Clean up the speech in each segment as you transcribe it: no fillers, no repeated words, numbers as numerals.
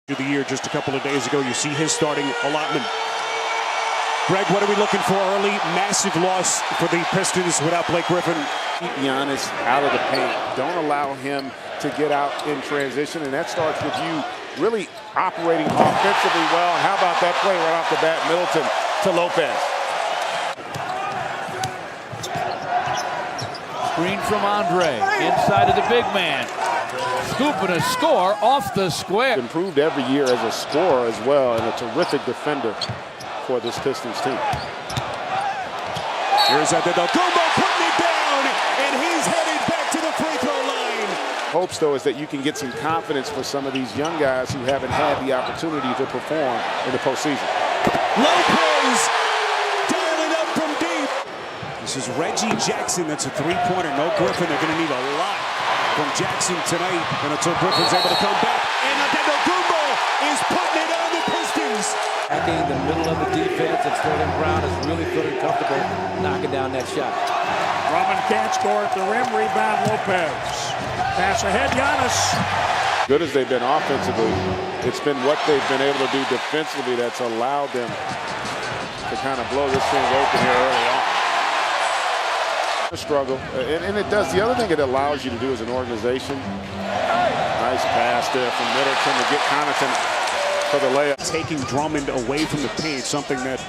The year just a couple of days ago, you see his starting allotment. Greg, what are we looking for early? Massive loss for the Pistons without Blake Griffin. Keep Giannis out of the paint. Don't allow him to get out in transition, and that starts with you really operating offensively well. And how about that play right off the bat, Middleton to Lopez. Screen from Andre, inside of the big man. Scooping a score off the square. Improved every year as a scorer as well, and a terrific defender for this Pistons team. Here's Antetokounmpo putting it down, and he's headed back to the free throw line. Hopes, though, is that you can get some confidence for some of these young guys who haven't had the opportunity to perform in the postseason. Lopez dialing up from deep. This is Reggie Jackson. That's a three-pointer. No Griffin. They're going to need a lot from Jackson tonight, and until Griffin's able to come back, and Antetokounmpo is putting it on the Pistons. Attacking the middle of the defense, and Sterling Brown is really feeling comfortable knocking down that shot. Drummond can't score at the rim. Rebound Lopez. Pass ahead, Giannis. Good as they've been offensively, it's been what they've been able to do defensively that's allowed them to kind of blow this thing open here early on. Struggle, and it does. The other thing it allows you to do as an organization. Nice pass there from Middleton to get Connaughton for the layup. Taking Drummond away from the paint, something that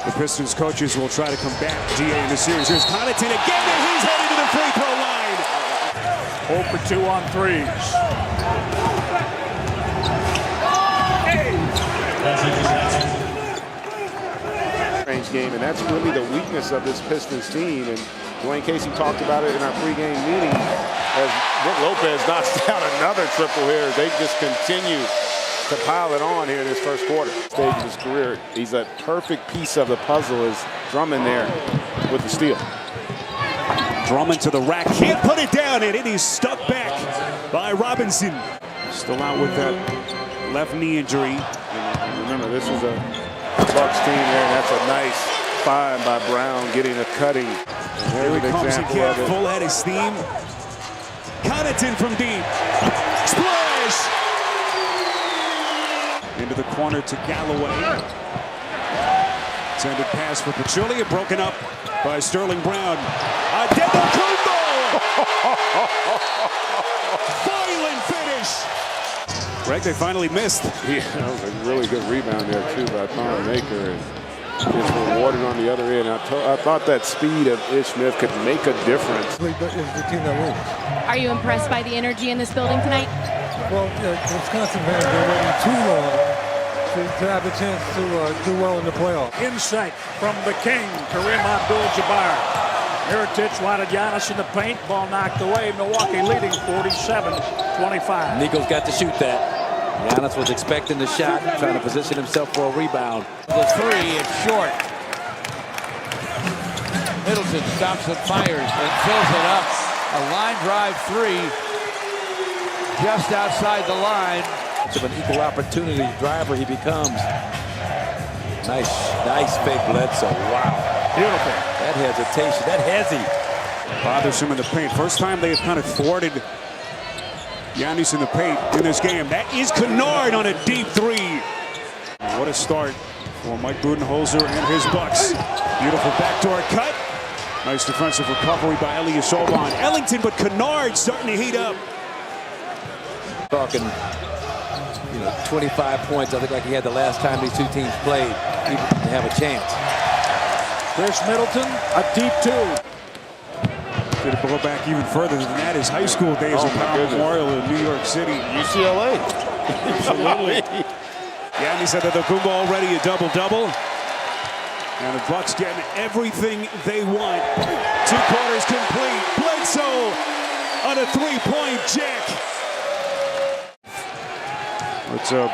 the Pistons coaches will try to combat in the series. Here's Connaughton again, and he's headed to the free throw line. 0 for 2 on threes. Game, and that's really the weakness of this Pistons team. And Dwayne Casey talked about it in our pregame meeting as Brook Lopez knocks down another triple here. They just continue to pile it on here in this first quarter. Stage of his career, he's a perfect piece of the puzzle. Is Drummond there with the steal? Drummond to the rack, can't put it down, and it is stuck back by Robinson. Still out with that left knee injury. And remember, this is a Bucks team there, and that's a nice find by Brown, getting a cutting. And here he comes again, full head of steam. Connaughton from deep. Splash! Into the corner to Galloway. Intended pass for Pachulia, broken up by Sterling Brown. Antetokounmpo! Violent finish! Greg, they finally missed. Yeah, that was a really good rebound there, too, by Thon Maker. And gets rewarded on the other end. I thought that speed of Ish Smith could make a difference. It's the team that wins. Are you impressed by the energy in this building tonight? Well, Wisconsin fans have been waiting too long to have a chance to do well in the playoffs. Insight from the king, Kareem Abdul-Jabbar. Mirotic wanted Giannis in the paint. Ball knocked away. Milwaukee leading 47-25. Nico's got to shoot that. Giannis was expecting the shot, trying to position himself for a rebound. The three, it's short. Middleton stops and fires and fills it up. A line drive three, just outside the line. It's an equal opportunity driver he becomes. Nice fake Bledsoe. Wow. Beautiful. That hesitation, that hezzy. Bothers him in the paint. First time they have kind of thwarted Giannis in the paint in this game. That is Kennard on a deep three. What a start for Mike Budenholzer and his Bucks. Beautiful backdoor cut. Nice defensive recovery by Elias Oban. Ellington, but Kennard starting to heat up. Talking, 25 points. I think like he had the last time these two teams played, even to have a chance. Chris Middleton, a deep two. Could go back even further than that. His high school days at Power Memorial in New York City. UCLA. Absolutely. Giannis Antetokounmpo already a double-double. And the Bucks getting everything they want. 2 quarters complete. Bledsoe on a three-point jack. It's a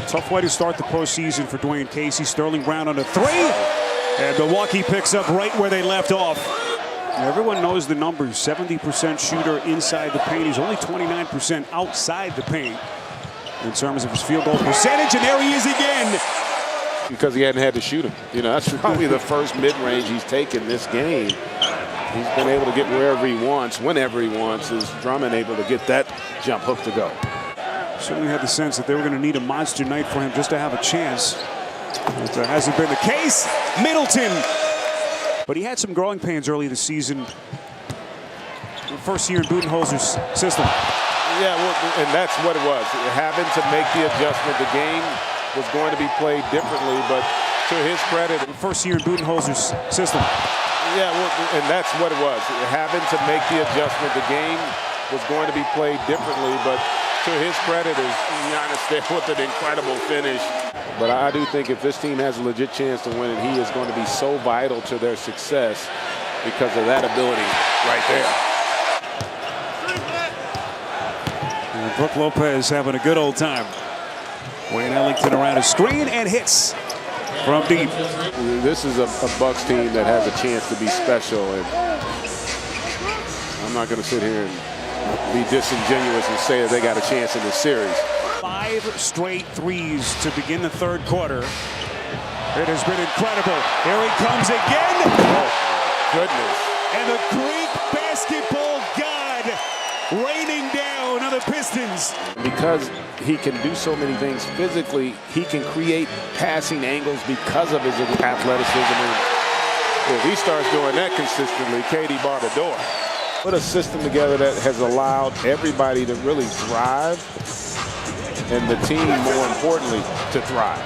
tough way to start the postseason for Dwayne Casey. Sterling Brown on a three. And Milwaukee picks up right where they left off. Everyone knows the numbers. 70% shooter inside the paint. He's only 29% outside the paint in terms of his field goal percentage. And there he is again. Because he hadn't had to shoot him. That's probably the first mid-range he's taken this game. He's been able to get wherever he wants, whenever he wants. Is Drummond able to get that jump hook to go? Certainly had the sense that they were going to need a monster night for him just to have a chance. But that hasn't been the case. Middleton. But he had some growing pains early this season. First year in Budenholzer's system. Yeah, well, and that's what it was. Having to make the adjustment. The game was going to be played differently, but to his credit. First year in Budenholzer's system. Yeah, well, and that's what it was. Having to make the adjustment. The game was going to be played differently, but to his credit is Giannis there with an incredible finish. But I do think if this team has a legit chance to win it, he is going to be so vital to their success because of that ability right there. And Brook Lopez having a good old time. Wayne Ellington around his screen and hits from deep. This is a Bucks team that has a chance to be special, and I'm not going to sit here and be disingenuous and say that they got a chance in this series. 5 straight threes to begin the third quarter. It has been incredible. Here he comes again. Oh, goodness. And the Greek basketball god raining down on the Pistons. Because he can do so many things physically, he can create passing angles because of his athleticism. And if he starts doing that consistently, KD bar the door. Put a system together that has allowed everybody to really thrive, and the team, more importantly, to thrive.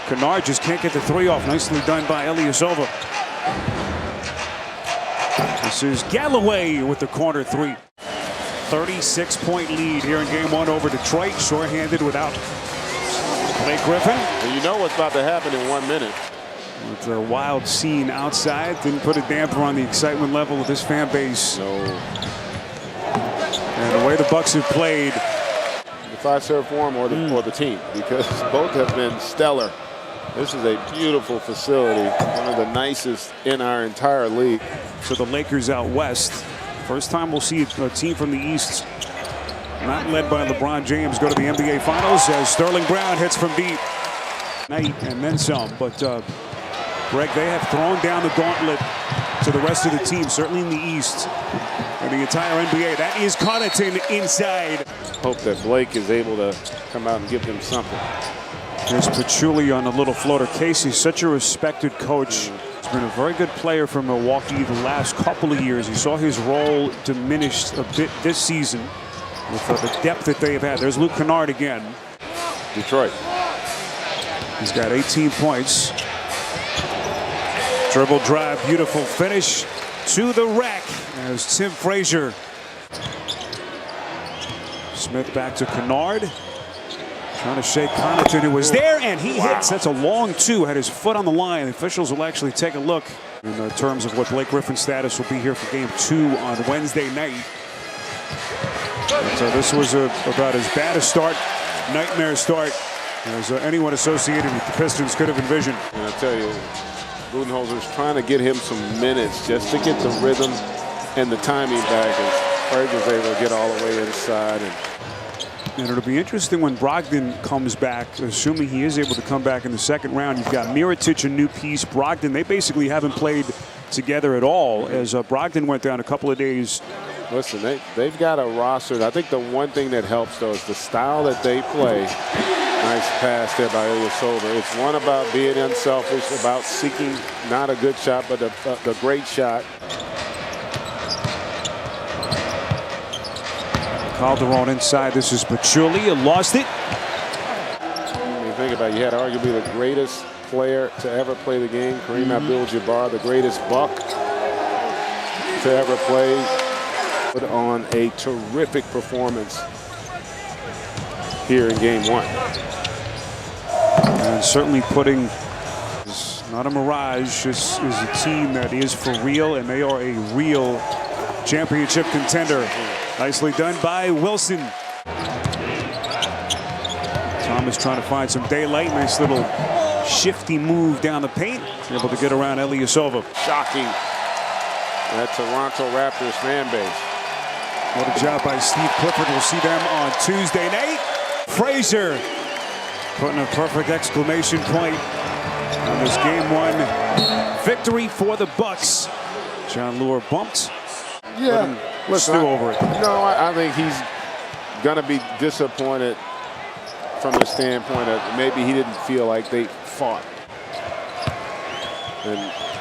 Kennard just can't get the three off. Nicely done by Ilyasova. This is Galloway with the corner three. 36-point lead here in game one over Detroit. Shorthanded without Blake Griffin. And you know what's about to happen in 1 minute. It's a wild scene outside. Didn't put a damper on the excitement level of this fan base. No. And the way the Bucks have played. If I serve for him or the team, because both have been stellar. This is a beautiful facility, one of the nicest in our entire league. So the Lakers out west. First time we'll see a team from the East, not led by LeBron James, go to the NBA Finals as Sterling Brown hits from deep. Night and then some, but Greg, they have thrown down the gauntlet to the rest of the team, certainly in the East and the entire NBA. That is Connaughton inside. Hope that Blake is able to come out and give them something. There's Patchouli on the little floater. Casey's such a respected coach. He's been a very good player for Milwaukee the last couple of years. He saw his role diminished a bit this season with the depth that they have had. There's Luke Kennard again. Detroit. He's got 18 points. Dribble drive, beautiful finish to the rack as Tim Frazier. Smith back to Kennard. Trying to shake Connaughton, who was there, and he hits. That's a long two. Had his foot on the line. The officials will actually take a look in terms of what Blake Griffin's status will be here for game 2 on Wednesday night. And so this was about as bad a start, nightmare start, as anyone associated with the Pistons could have envisioned. And I tell you, Budenholzer's trying to get him some minutes just to get the rhythm and the timing back. And Frazier's able to get all the way inside. And it'll be interesting when Brogdon comes back, assuming he is able to come back in the second round. You've got Mirotic, a new piece. Brogdon, they basically haven't played together at all, as Brogdon went down a couple of days. Listen, they've got a roster. I think the one thing that helps, though, is the style that they play. Nice pass there by Ilyasova. It's one about being unselfish, about seeking not a good shot, but the great shot. Calderon inside. This is Patchouli. Lost it. When you think about it, you had arguably the greatest player to ever play the game, Kareem Abdul-Jabbar, the greatest Buck to ever play, put on a terrific performance here in game 1. And certainly putting, it's not a mirage, this is a team that is for real, and they are a real championship contender. Nicely done by Wilson. Thomas trying to find some daylight. Nice little shifty move down the paint. Able to get around Ilyasova. Shocking that Toronto Raptors fan base. What a job by Steve Clifford. We'll see them on Tuesday night. Frazier putting a perfect exclamation point on this game 1 victory for the Bucks. John Lure bumped. Yeah. Listen, stew over it. No, I think he's going to be disappointed from the standpoint of maybe he didn't feel like they fought. And,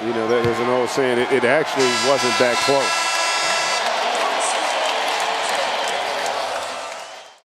you know, there's an old saying, it actually wasn't that close.